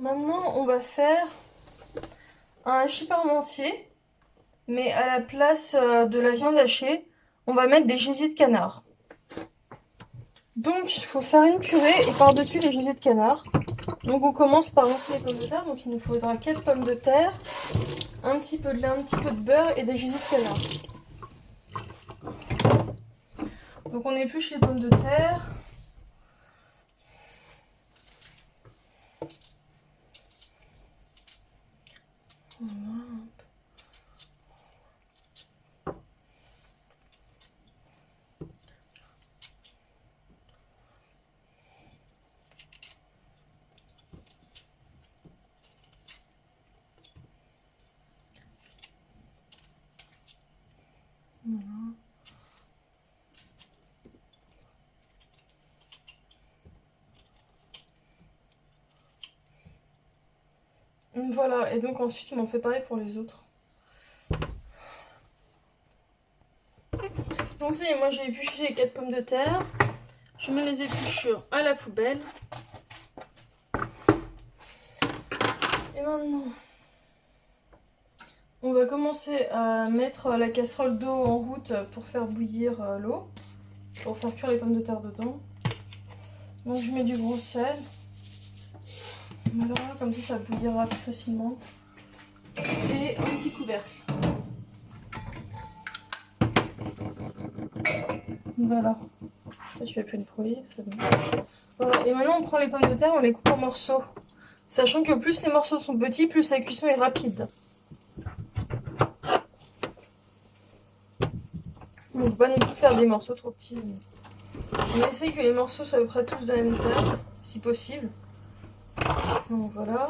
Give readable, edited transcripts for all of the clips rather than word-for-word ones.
Maintenant, on va faire un hachis parmentier, mais à la place de la viande hachée, on va mettre des gésiers de canard. Donc, il faut faire une purée et par-dessus les gésiers de canard. Donc, on commence par lancer les pommes de terre. Donc, il nous faudra 4 pommes de terre, un petit peu de lait, un petit peu de beurre et des gésiers de canard. Donc, on épluche les pommes de terre. Voilà. Voilà, et donc ensuite on en fait pareil pour les autres. Donc ça y est, moi j'ai épluché les 4 pommes de terre. Je mets les épluchures à la poubelle. Et maintenant, on va commencer à mettre la casserole d'eau en route pour faire bouillir l'eau, pour faire cuire les pommes de terre dedans. Donc je mets du gros sel. Voilà, comme ça bouillira plus facilement. Et un petit couvercle. Voilà. Là, je fais plus de bruit, c'est bon. Voilà, et maintenant on prend les pommes de terre, on les coupe en morceaux. Sachant que plus les morceaux sont petits, plus la cuisson est rapide. On ne peut pas non plus faire des morceaux trop petits. On essaye que les morceaux soient à peu près tous de la même taille, si possible. Donc voilà.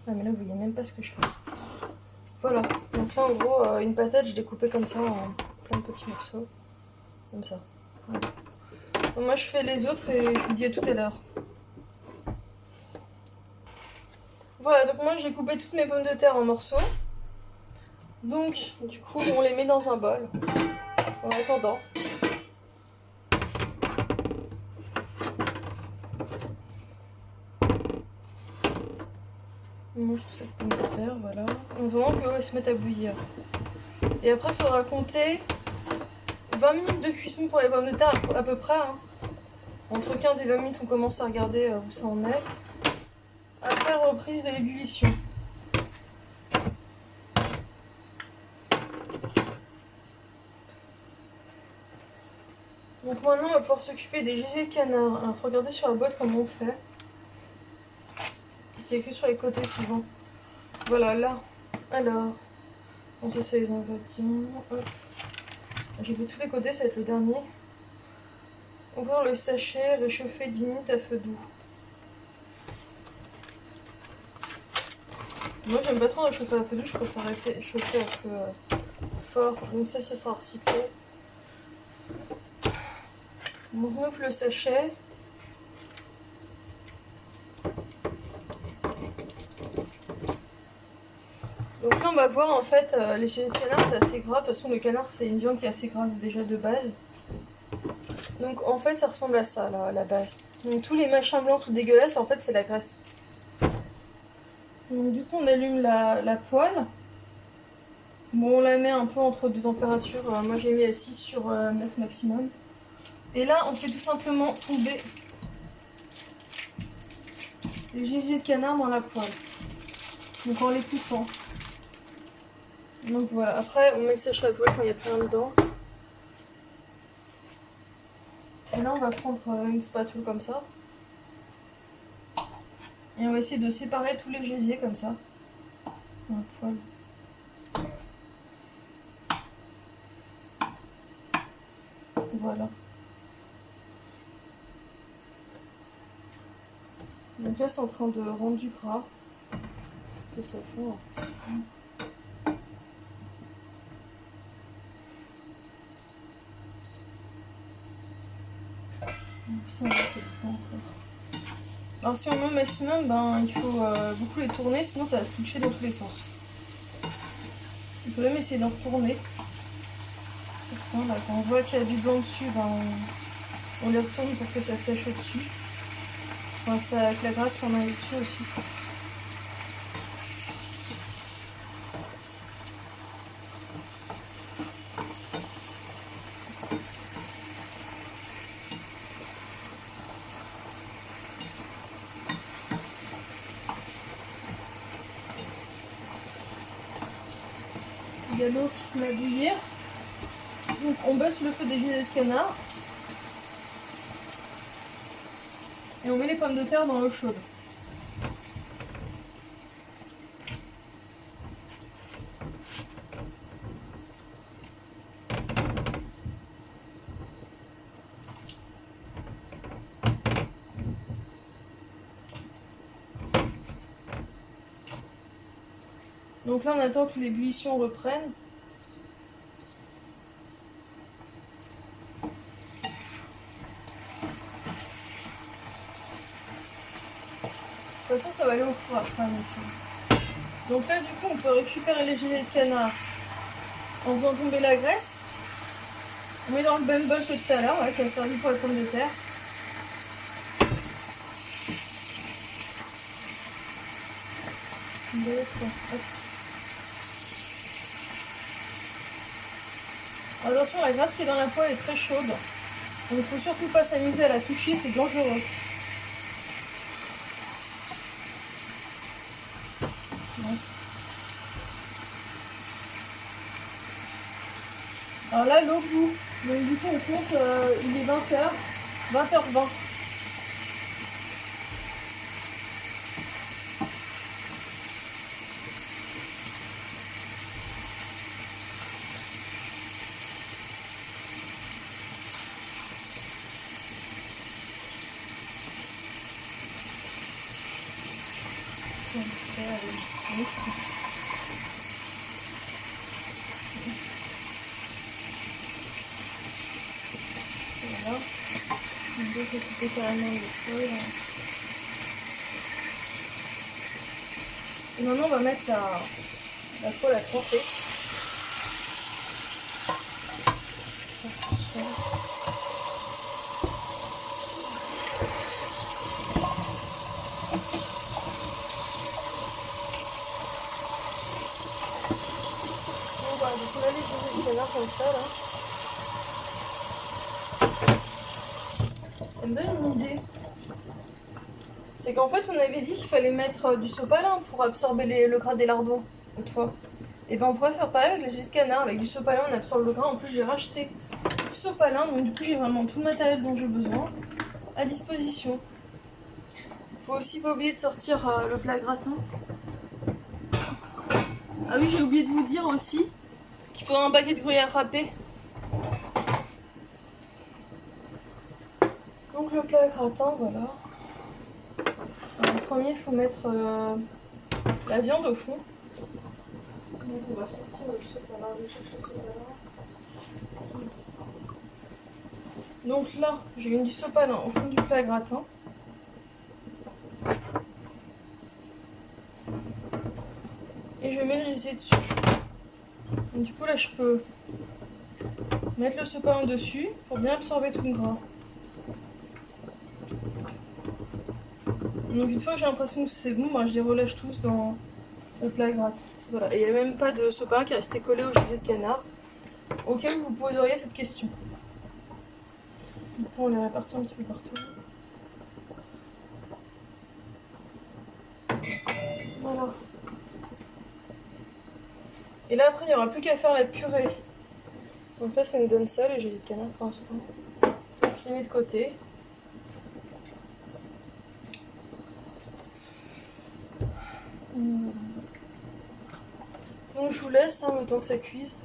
Ah mais là vous voyez même pas ce que je fais. Voilà. Donc là en gros une patate je l'ai coupée comme ça en plein de petits morceaux. Comme ça. Voilà. Donc moi je fais les autres et je vous dis à tout à l'heure. Voilà, donc moi j'ai coupé toutes mes pommes de terre en morceaux. Donc du coup on les met dans un bol. En attendant. On mange toute cette pomme de terre, voilà. On attend que l'eau se mette à bouillir. Et après il faudra compter 20 minutes de cuisson pour les pommes de terre à peu près. Hein. Entre 15 et 20 minutes on commence à regarder où ça en est. Après reprise de l'ébullition. Donc maintenant on va pouvoir s'occuper des gésiers de canard. Alors faut regarder sur la boîte comment on fait. C'est écrit sur les côtés souvent. Voilà là. Alors, on ça c'est les ingrédients. Hop. J'ai fait tous les côtés, ça va être le dernier. Ouvrir le sachet, réchauffer 10 minutes à feu doux. Moi j'aime pas trop réchauffer à feu doux, je préfère réchauffer à feu fort. Donc ça sera recyclé. On ouvre le sachet. Donc là on va voir en fait les gésiers de canard c'est assez gras. De toute façon le canard c'est une viande qui est assez grasse déjà de base. Donc en fait ça ressemble à ça là, à la base. Donc tous les machins blancs tout dégueulasses en fait c'est la graisse. Donc du coup on allume la poêle. Bon on la met un peu entre deux températures. Moi j'ai mis à 6 sur 9 maximum. Et là on fait tout simplement tomber les gésiers de canard dans la poêle. Donc en les poussant. Donc voilà, après on met le sachet à la poêle quand il n'y a plus rien dedans. Et là on va prendre une spatule comme ça. Et on va essayer de séparer tous les gésiers comme ça. Dans la poêle. Voilà. Donc là c'est en train de rendre du gras. Ce que ça fait. Ça, c'est bon, en fait. Alors si on met au maximum, ben, il faut beaucoup les tourner, sinon ça va se toucher dans tous les sens. Il faut même essayer d'en retourner. Certains, là, quand on voit qu'il y a du blanc dessus, ben, on les retourne pour que ça sèche au-dessus. Enfin, que la graisse s'en aille dessus aussi. Il y a l'eau qui se met à bouillir. Donc on baisse le feu des gelées de canard. Et on met les pommes de terre dans l'eau chaude. Donc là on attend que l'ébullition reprenne. De toute façon ça va aller au four après. Donc là du coup on peut récupérer les gelées de canard en faisant tomber la graisse. On met dans le même bol que tout à l'heure, qui a servi pour les pommes de terre. Attention, la graisse qui est dans la poêle est très chaude. Donc il ne faut surtout pas s'amuser à la toucher, c'est dangereux. Ouais. Alors là, l'eau bout. Donc du coup, on compte, il est 20h, 20h20. Voilà. On peut couper carrément les feuilles. Et maintenant on va mettre la poêle à tremper. Donc on a les deux canards comme ça là. Ça me donne une idée. C'est qu'en fait on avait dit qu'il fallait mettre du sopalin pour absorber le gras des lardons autrefois. Et ben on pourrait faire pareil avec les gelées de canard, avec du sopalin on absorbe le gras. En plus j'ai racheté du sopalin, donc du coup j'ai vraiment tout le matériel dont j'ai besoin à disposition. Faut aussi pas oublier de sortir le plat gratin. Ah oui, j'ai oublié de vous dire aussi qu'il faudra un paquet de gruyère râpé. Donc le plat gratin, voilà. Alors, en premier, il faut mettre la viande au fond. Donc on va sortir le sopalin, je vais chercher le sopalin. Donc là, j'ai mis du sopalin au fond du plat gratin. Et je vais mélanger dessus. Donc, du coup là je peux mettre le sopalin dessus pour bien absorber tout le gras. Donc une fois que j'ai l'impression que c'est bon, je les relâche tous dans le plat gratin. Voilà, et il n'y a même pas de sopalin qui est resté collé au gelées de canard. Au cas où vous poseriez cette question. Du coup on les répartit un petit peu partout. Voilà. Et là après il n'y aura plus qu'à faire la purée. Donc là ça nous donne ça, les gelées de canard pour l'instant. Je les mets de côté. Donc je vous laisse le temps que ça cuise.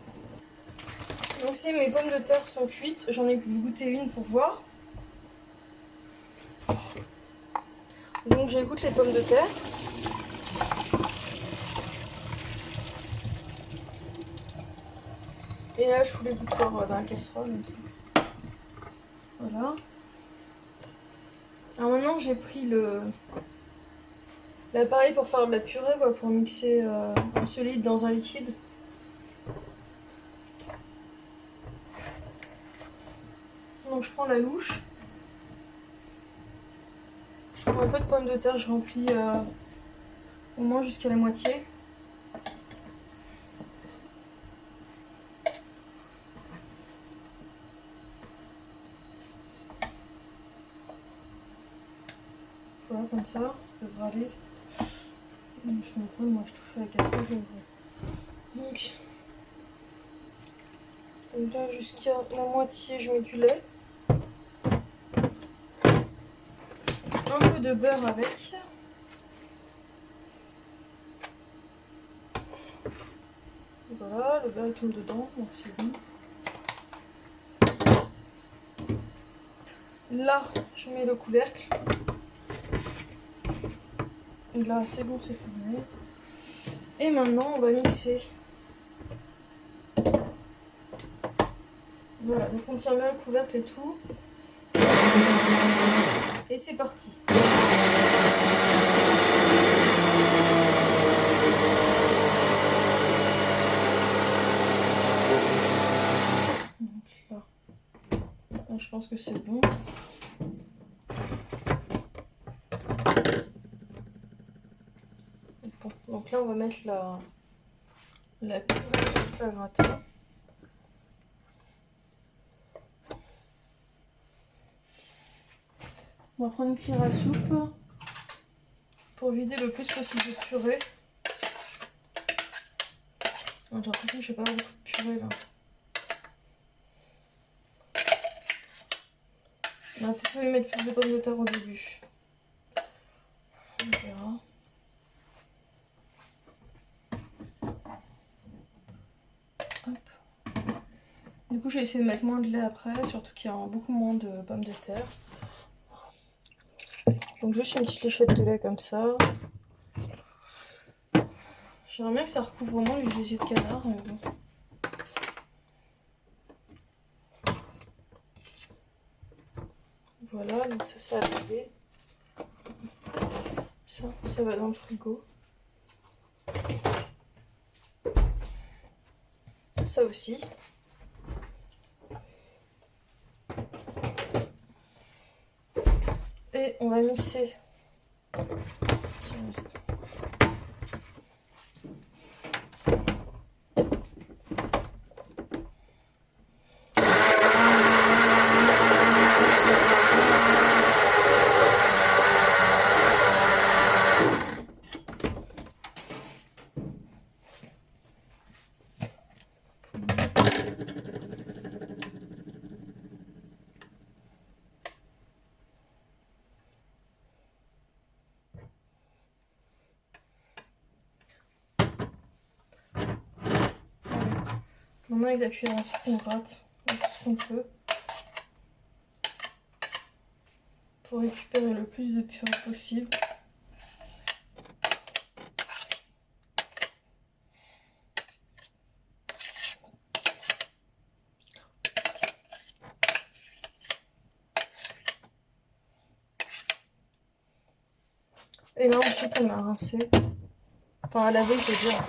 Donc si mes pommes de terre sont cuites, j'en ai goûté une pour voir. Donc j'égoutte les pommes de terre. Et là je fous les gouttoirs dans la casserole. Voilà. Alors maintenant j'ai pris l'appareil pour faire de la purée, pour mixer un solide dans un liquide. Donc je prends la louche. Je prends un peu de pommes de terre, je remplis au moins jusqu'à la moitié. Voilà, comme ça devrait aller. Je me brûle, moi je touche à la casserole, je me brûle. Donc là jusqu'à la moitié, je mets du lait. Un peu de beurre avec. Voilà, le beurre il tombe dedans, donc c'est bon. Là, je mets le couvercle. Là, c'est bon, c'est fermé. Et maintenant, on va mixer. Voilà, donc on tient bien le couvercle et tout. Et c'est parti. Donc là, je pense que c'est bon. Bon. Donc là, on va mettre la purée à gratin. On va prendre une cuillère à soupe pour vider le plus possible de purée. J'ai l'impression que je n'ai pas beaucoup de purée là. On va peut-être lui mettre plus de pommes de terre au début. On verra. Hop. Du coup, j'ai essayé de mettre moins de lait après, surtout qu'il y a beaucoup moins de pommes de terre. Donc juste une petite léchette de lait comme ça. J'aimerais bien que ça recouvre vraiment les yeux de canard. Mais bon. Voilà, donc ça a lavé. Ça va dans le frigo. Ça aussi. Et on va mixer ce qui reste. Maintenant avec la cuillère en soupe, on gratte tout ce qu'on peut pour récupérer le plus de purée possible. Et là ensuite on a rincé, enfin à laver, je veux dire,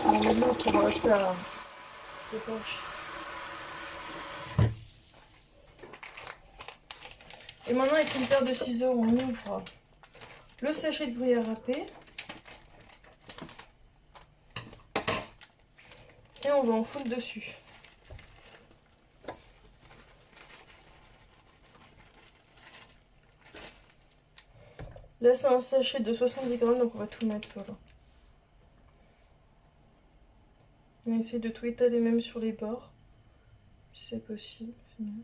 on met de l'eau pour que ça épanche. Et maintenant avec une paire de ciseaux, on ouvre le sachet de gruyère râpé. Et on va en foutre dessus. Là c'est un sachet de 70 grammes, donc on va tout mettre voilà. On va essayer de tout étaler même sur les bords, si c'est possible, c'est mieux.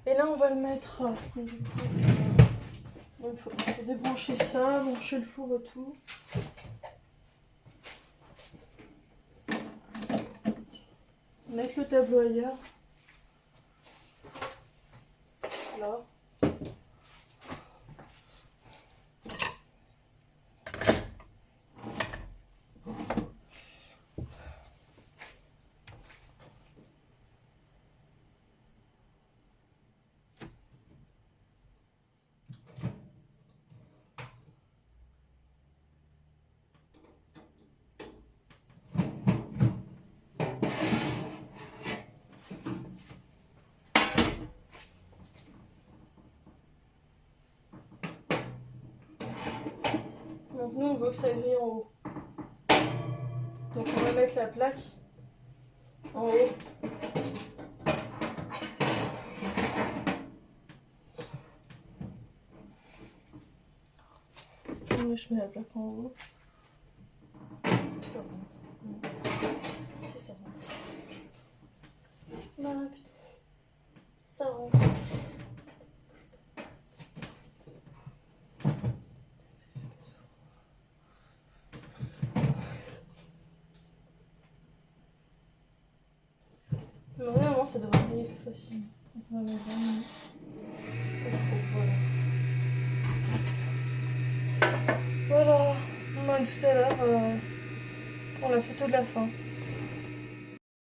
Et là on va le mettre, il faut débrancher ça, brancher le four et tout. Mettre le tableau ailleurs. Là. Donc nous on veut que ça grille en haut. Donc on va mettre la plaque en haut. Moi je mets la plaque en haut. Ça rentre. Si ça rentre. Ah putain. Ça rentre. Normalement ça devrait aller plus facilement. Donc on va mettre vraiment au fond, voilà. Voilà, on a tout à l'heure pour la photo de la fin.